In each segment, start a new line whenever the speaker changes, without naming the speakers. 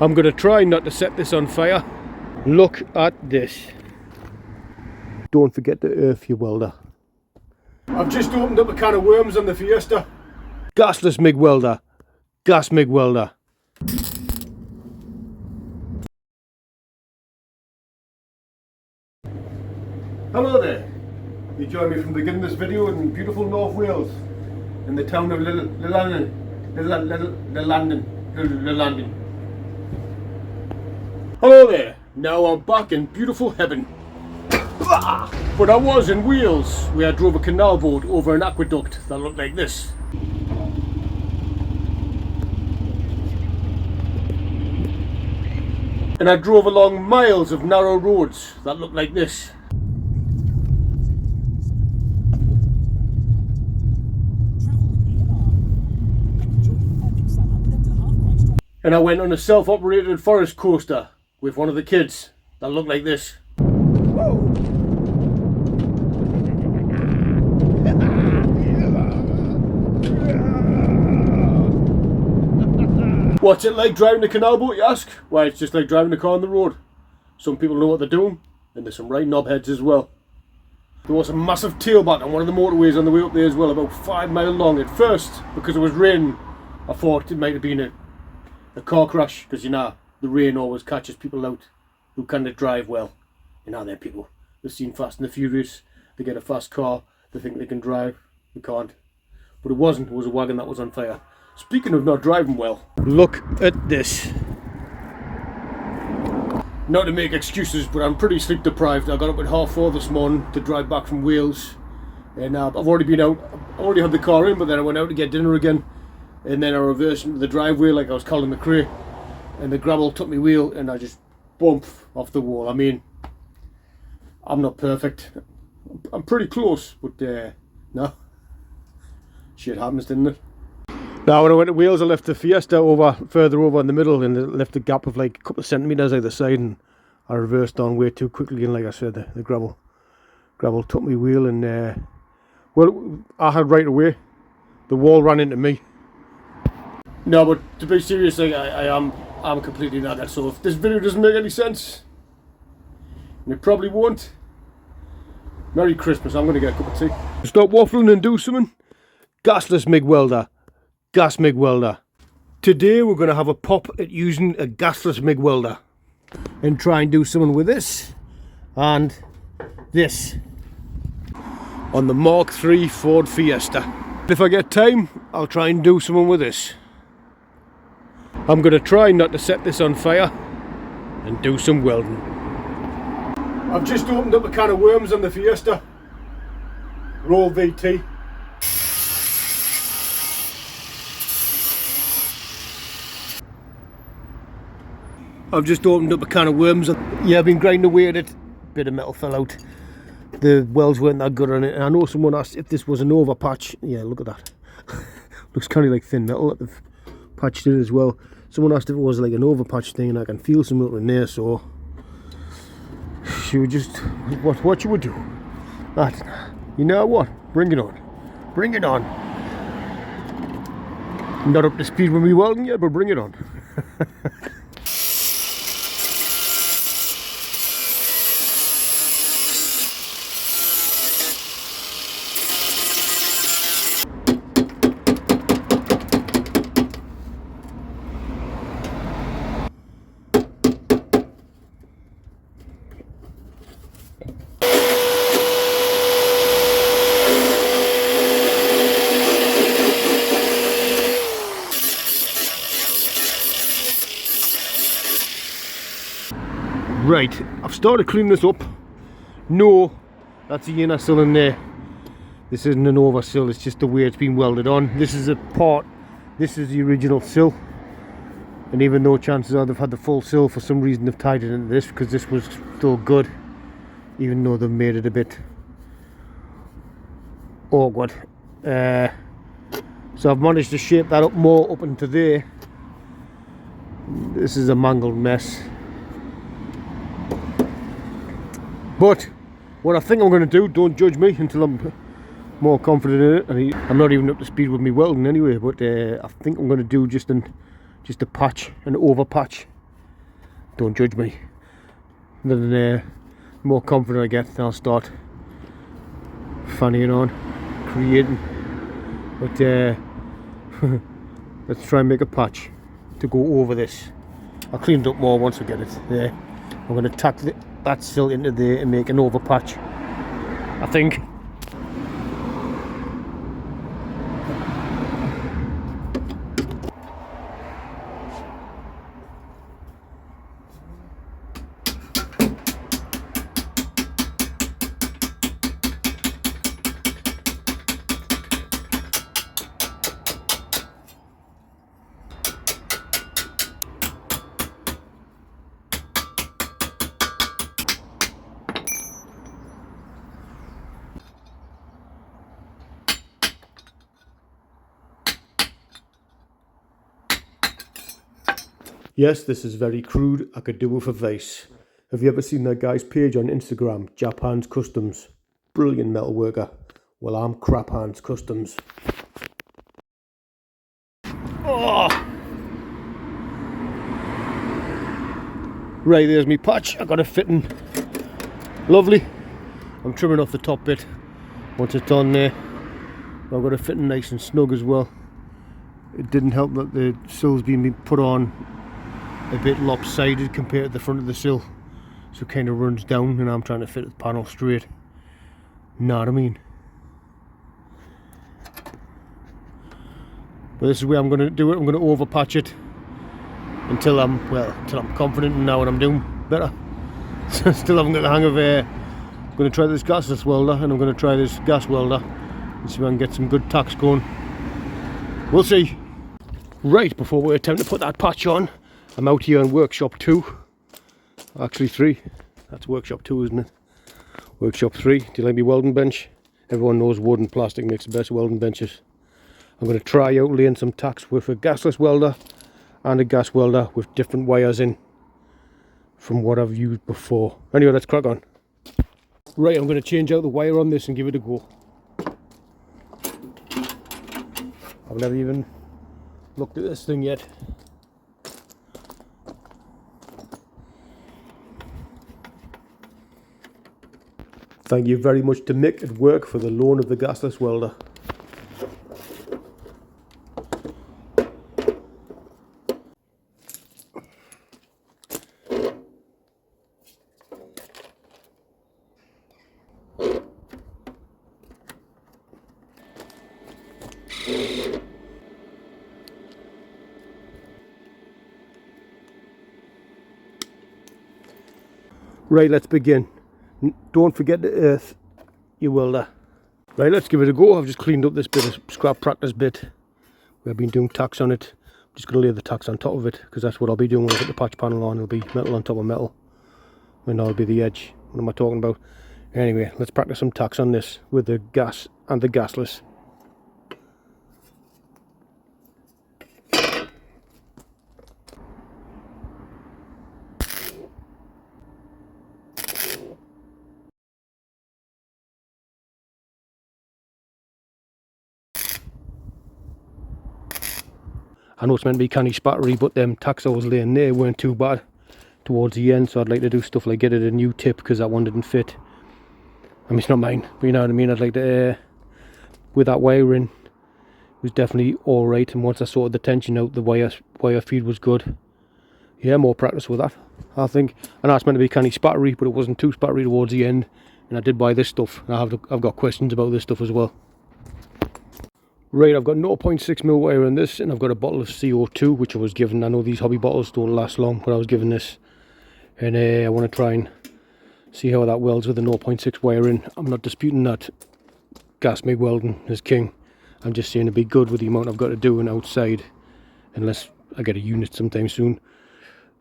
I'm going to try not to set this on fire. Look at this. Don't forget to earth your welder. I've just opened up a can of worms on the Fiesta. Gasless MIG welder. Gas MIG welder. Hello there. You join me from the beginning of this video in beautiful North Wales, in the town of Llandin. Hello there. Now I'm back in beautiful heaven. But I was in Wales, where I drove a canal boat over an aqueduct that looked like this. And I drove along miles of narrow roads that looked like this. And I went on a self-operated forest coaster with one of the kids that looked like this. What's it like driving a canal boat, you ask? Why, it's just like driving a car on the road. Some people know what they're doing, and there's some right knobheads as well. There was a massive tailback on one of the motorways on the way up there as well, about 5 miles long. At first, because it was raining, I thought it might have been a car crash, because you know, the rain always catches people out who can't drive well. You know, they're people. They've seen Fast and the Furious, they get a fast car, they think they can drive, they can't. But it wasn't, it was a wagon that was on fire. Speaking of not driving well, look at this. Not to make excuses, but I'm pretty sleep deprived. I got up at 4:30 this morning to drive back from Wales, and I've already been out. I already had the car in, but then I went out to get dinner again, and then I reversed into the driveway like I was Colin McRae, and the gravel took me wheel, and I just bumped off the wall. I mean, I'm not perfect. I'm pretty close, but no, shit happens, didn't it? Now when I went to Wales, I left the Fiesta further over in the middle, and it left a gap of like a couple of centimetres either side, and I reversed on way too quickly, and like I said, the gravel took me wheel, and well, I had right away. The wall ran into me. No, but to be serious, like, I'm completely knackered, so if this video doesn't make any sense, and it probably won't, Merry Christmas. I'm going to get a cup of tea. Stop waffling and do something. Gasless MIG welder. Gas MIG welder. Today we're going to have a pop at using a gasless MIG welder and try and do something with this and this on the Mark III Ford Fiesta. If I get time, I'll try and do something with this. I'm going to try not to set this on fire and do some welding. I've just opened up a can of worms on the Fiesta. Roll VT. I've just opened up a can of worms. Yeah, I've been grinding away at it. Bit of metal fell out. The welds weren't that good on it. And I know someone asked if this was an over patch. Yeah, look at that. Looks kind of like thin metal that they've patched it as well. Someone asked if it was like an over patch thing, and I can feel some metal in there, so she would just, what you would do. That, you know what? Bring it on. Bring it on. Not up to speed when we welding yet, but bring it on. Right, I've started cleaning this up. No, that's a inner sill in there. This isn't an over sill, it's just the way it's been welded on. This is a part, this is the original sill. And even though chances are they've had the full sill, for some reason they've tied it into this because this was still good. Even though they've made it a bit awkward. So I've managed to shape that up more up into there. This is a mangled mess. But what I think I'm going to do, don't judge me until I'm more confident in it. And I'm not even up to speed with me welding anyway, but I think I'm going to do just a patch, an over patch don't judge me. And then the more confident I get, then I'll start fannying on, creating. But let's try and make a patch to go over this. I'll clean it up more once I get it there. I'm going to tack that sill into there and make an over patch, I think. Yes, this is very crude. I could do with a vase. Have you ever seen that guy's page on Instagram, Japan's Customs? Brilliant metal worker. Well, I'm Crap Hands Customs. Oh! Right, there's me patch. I got it fitting. Lovely. I'm trimming off the top bit once it's on there. I've got it fitting nice and snug as well. It didn't help that the sill's been put on a bit lopsided compared to the front of the sill, so it kind of runs down, and I'm trying to fit the panel straight. Know what I mean? But this is where I'm going to do it. I'm going to over patch it until I'm confident in now what I'm doing better. Still haven't got the hang of I'm going to try this gasless welder, and I'm going to try this gas welder and see if I can get some good tacks going. We'll see. Right, before we attempt to put that patch on, I'm out here in workshop 2, actually 3, that's workshop 2, isn't it? Workshop 3, do you like me welding bench? Everyone knows wood and plastic makes the best welding benches. I'm going to try out laying some tacks with a gasless welder and a gas welder with different wires in from what I've used before. Anyway, let's crack on. Right, I'm going to change out the wire on this and give it a go. I've never even looked at this thing yet. Thank you very much to Mick at work for the loan of the gasless welder. Right, let's begin. Don't forget to earth your welder. Right, let's give it a go. I've just cleaned up this bit of scrap practice bit. We've been doing tacks on it. I'm just going to lay the tacks on top of it, because that's what I'll be doing when I put the patch panel on. It'll be metal on top of metal, and that'll be the edge. What am I talking about? Anyway, let's practice some tacks on this with the gas and the gasless. I know it's meant to be canny spattery, but them tacks I was laying there weren't too bad towards the end, so I'd like to do stuff like get it a new tip, because that one didn't fit. I mean, it's not mine, but you know what I mean. I'd like to, with that wiring, it was definitely alright, and once I sorted the tension out, the wire feed was good. Yeah, more practice with that, I think. I know it's meant to be canny spattery, but it wasn't too spattery towards the end, and I did buy this stuff, and I've got questions about this stuff as well. Right, I've got 0.6mm wire in this, and I've got a bottle of CO2 which I was given. I know these hobby bottles don't last long, but I was given this, and I want to try and see how that welds with the 0.6 wire in. I'm not disputing that gas MIG welding is king. I'm just saying it'd be good with the amount I've got to do and outside, unless I get a unit sometime soon.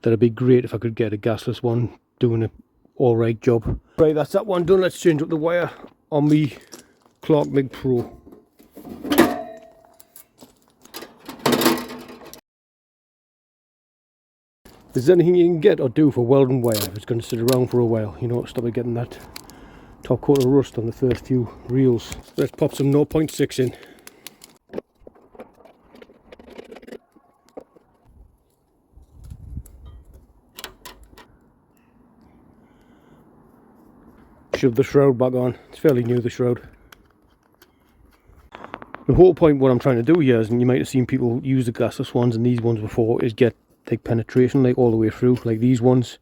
That'd be great if I could get a gasless one doing an alright job. Right, that's that one done. Let's change up the wire on the Clark MIG Pro. If there's anything you can get or do for welding wire, it's going to sit around for a while, you know, stop it getting that top coat of rust on the first few reels. Let's pop some 0.6 in. shove the shroud back on. It's fairly new, the shroud. The whole point what I'm trying to do here is, and you might have seen people use the gasless ones and these ones before, is get like penetration like all the way through, like these ones,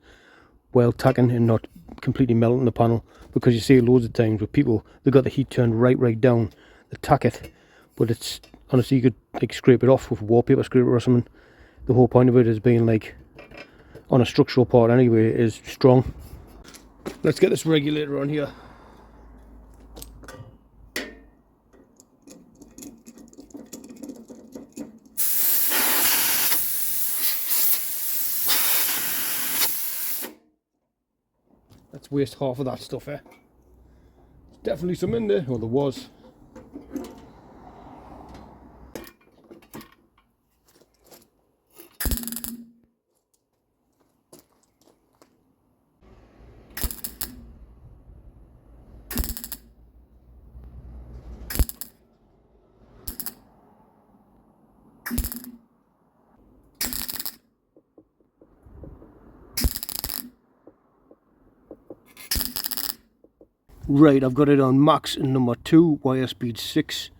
while tacking and not completely melting the panel. Because you see loads of times with people, they've got the heat turned right down, they tack it, but it's honestly, you could like scrape it off with a wallpaper scraper or something. The whole point of it is being like, on a structural part anyway, is strong. Let's get this regulator on here. Let's waste half of that stuff, eh? Definitely some in there, or there was. Right, I've got it on max and number 2, wire speed 6,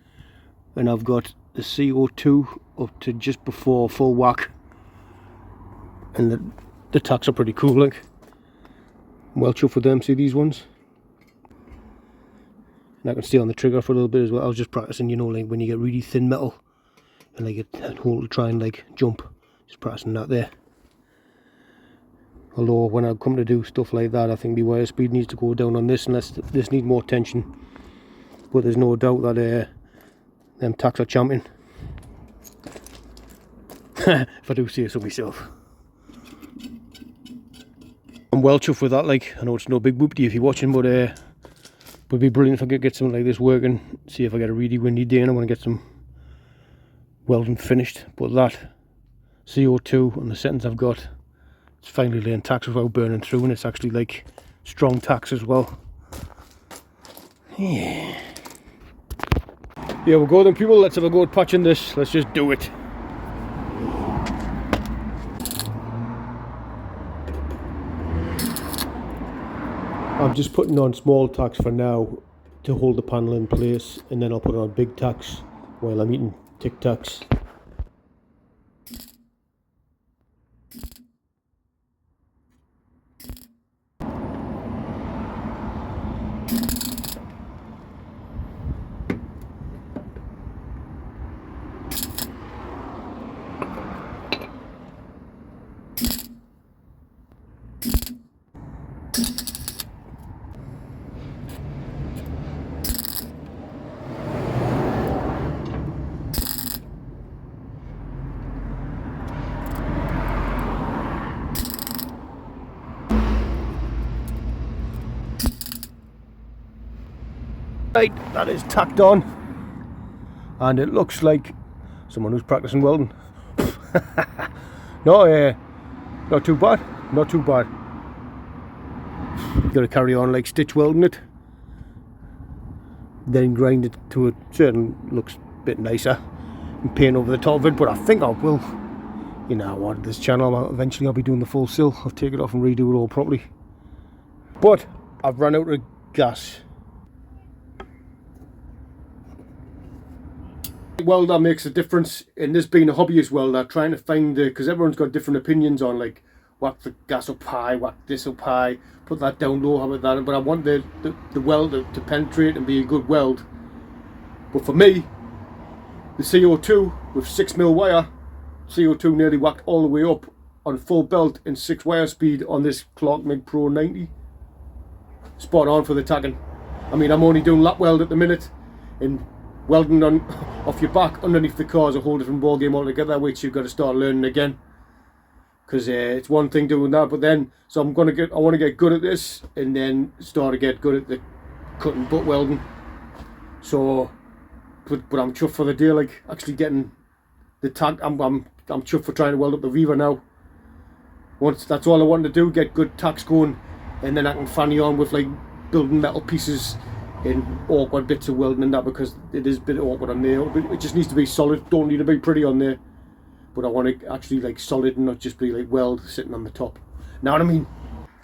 and I've got the CO2 up to just before full whack, and the tacks are pretty cool, like. I'm well chuffed with them, see these ones? And I can stay on the trigger for a little bit as well. I was just practicing, you know, like when you get really thin metal and like a hole to try and like jump, just practicing that there. Although when I come to do stuff like that, I think the wire speed needs to go down on this, unless this needs more tension. But there's no doubt that them tacks are champion. If I do say so myself. I'm well chuffed with that, like. I know it's no big whoopty if you're watching, but it would be brilliant if I could get something like this working. See if I get a really windy day and I want to get some welding finished. But that CO2 and the settings I've got, it's finally laying tacks without burning through, and it's actually like strong tacks as well. Yeah, we'll go then, people. Let's have a go at patching this. Let's just do it. I'm just putting on small tacks for now to hold the panel in place, and then I'll put on big tacks while I'm eating Tic Tacs. Right, that is tacked on, and it looks like someone who's practicing welding. No, not too bad, not too bad. Got to carry on like stitch welding it, then grind it to a certain, looks a bit nicer, and paint over the top of it. But I think I will, you know what, this channel, eventually I'll be doing the full sill. I'll take it off and redo it all properly. But I've run out of gas. Welder makes a difference, in this being a hobbyist welder, trying to find the, because everyone's got different opinions on like whack the gas up high, whack this up high, put that down low, how about that. But I want the welder to penetrate and be a good weld. But for me, the CO2 with 6mm wire, CO2 nearly whacked all the way up on full belt in 6 wire speed on this Clark Mig Pro 90. Spot on for the tacking. I mean, I'm only doing lap weld at the minute, and welding on off your back underneath the car is a whole different ball game altogether, which you've got to start learning again. Because it's one thing doing that, but then I want to get good at this, and then start to get good at the cut and butt welding. So, but I'm chuffed for the day, like actually getting the tag. I'm chuffed for trying to weld up the Viva now. Once that's all I want to do, get good tacks going, and then I can fanny on with like building metal pieces in awkward bits of welding and that, because it is a bit awkward on there. It just needs to be solid, don't need to be pretty on there. But I want to actually like solid and not just be like weld sitting on the top. Know what I mean?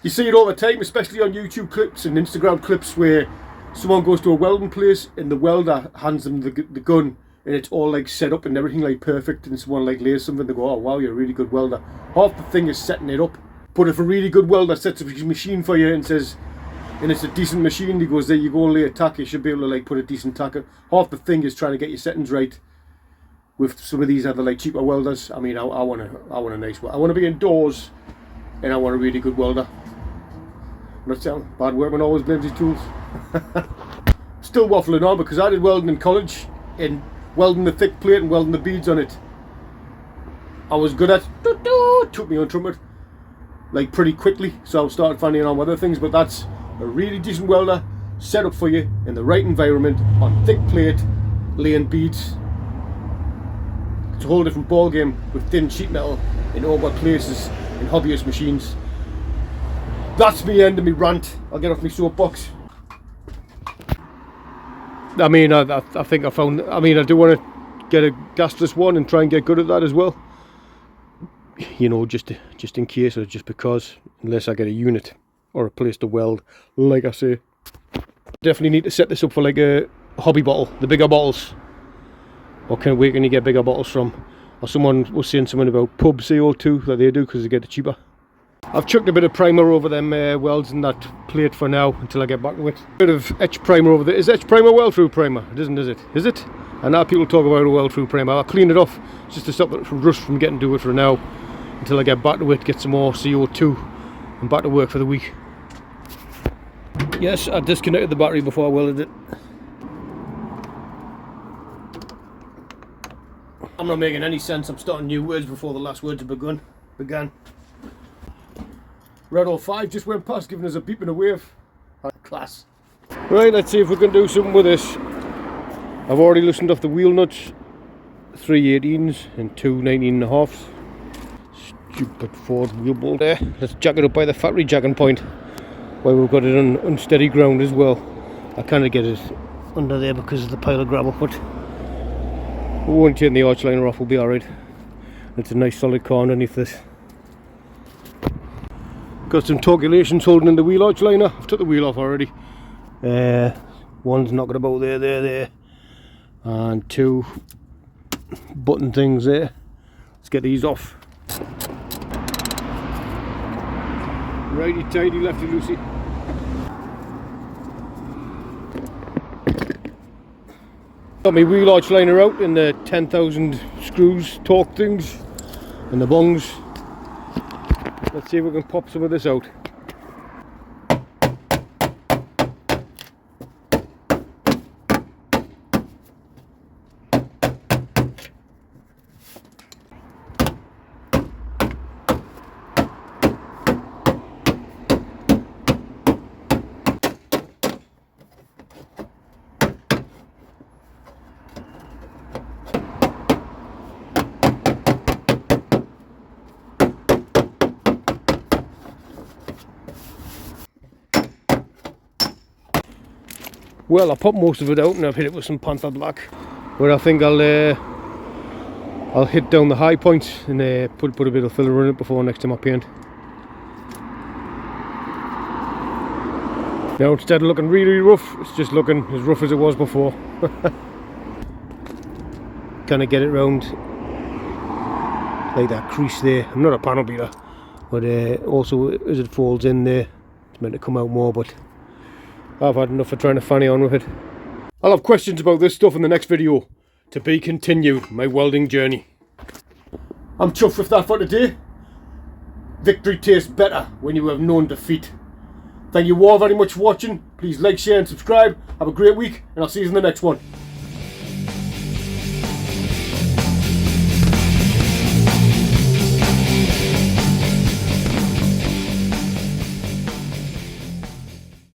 You see it all the time, especially on YouTube clips and Instagram clips, where someone goes to a welding place and the welder hands them the gun, and it's all like set up and everything like perfect, and someone like lays something, they go, oh wow, you're a really good welder. Half the thing is setting it up. But if a really good welder sets up his machine for you and says, and it's a decent machine, he goes, there you go, lay a tack, you should be able to like put a decent tack on. Half the thing is trying to get your settings right with some of these other like cheaper welders. I mean, I want a nice welder. I want to be indoors and I want a really good welder. I'm not saying bad workman always blames his tools. Still waffling on, because I did welding in college, and welding the thick plate and welding the beads on it, I was good at. Took me on trumpet like pretty quickly, so I started finding on other things. But that's a really decent welder set up for you in the right environment on thick plate, laying beads. It's a whole different ball game with thin sheet metal in awkward places in hobbyist machines. That's me end of me rant. I'll get off my soapbox. I mean, I think I found. I mean, I do want to get a gasless one and try and get good at that as well. You know, just in case, or just because, unless I get a unit or a place to weld, like I say. Definitely need to set this up for like a hobby bottle, the bigger bottles. Where can you get bigger bottles from? Or someone was saying something about pub CO2 that they do because they get it cheaper. I've chucked a bit of primer over them welds in that plate for now until I get back to it. A bit of etch primer over there. Is etch primer weld through primer? It isn't, is it? Is it? And now people talk about a weld through primer. I'll clean it off just to stop it from rust from getting to it for now until I get back to it, get some more CO2 and back to work for the week. Yes, I disconnected the battery before I welded it. I'm not making any sense. I'm starting new words before the last words have began. Red 05 just went past, giving us a beep and a wave. Class. Right, let's see if we can do something with this. I've already loosened off the wheel nuts. 3 18s and 2 19.5s. Stupid Ford wheel bolt there. Let's jack it up by the factory jacking point, where we've got it on unsteady ground as well. I kind of get it under there because of the pile of gravel, but we won't turn the arch liner off, we'll be alright. It's a nice solid car underneath this. Got some torculations holding in the wheel arch liner. I've took the wheel off already. One's knocking about there. And 2 button things there. Let's get these off. Righty tighty, lefty loosey. Got my wheel arch liner out in the 10,000 screws, torque things, and the bungs. Let's see if we can pop some of this out. Well, I popped most of it out and I've hit it with some Panther Black, but I think I'll hit down the high points and put a bit of filler in it before next time I paint. Now instead of looking really rough, it's just looking as rough as it was before. Kind of get it round like that crease there. I'm not a panel beater, but also as it folds in there, it's meant to come out more, but I've had enough of trying to fanny on with it. I'll have questions about this stuff in the next video. To be continued, my welding journey. I'm chuffed with that for today. Victory tastes better when you have known defeat. Thank you all very much for watching. Please like, share and subscribe. Have a great week and I'll see you in the next one.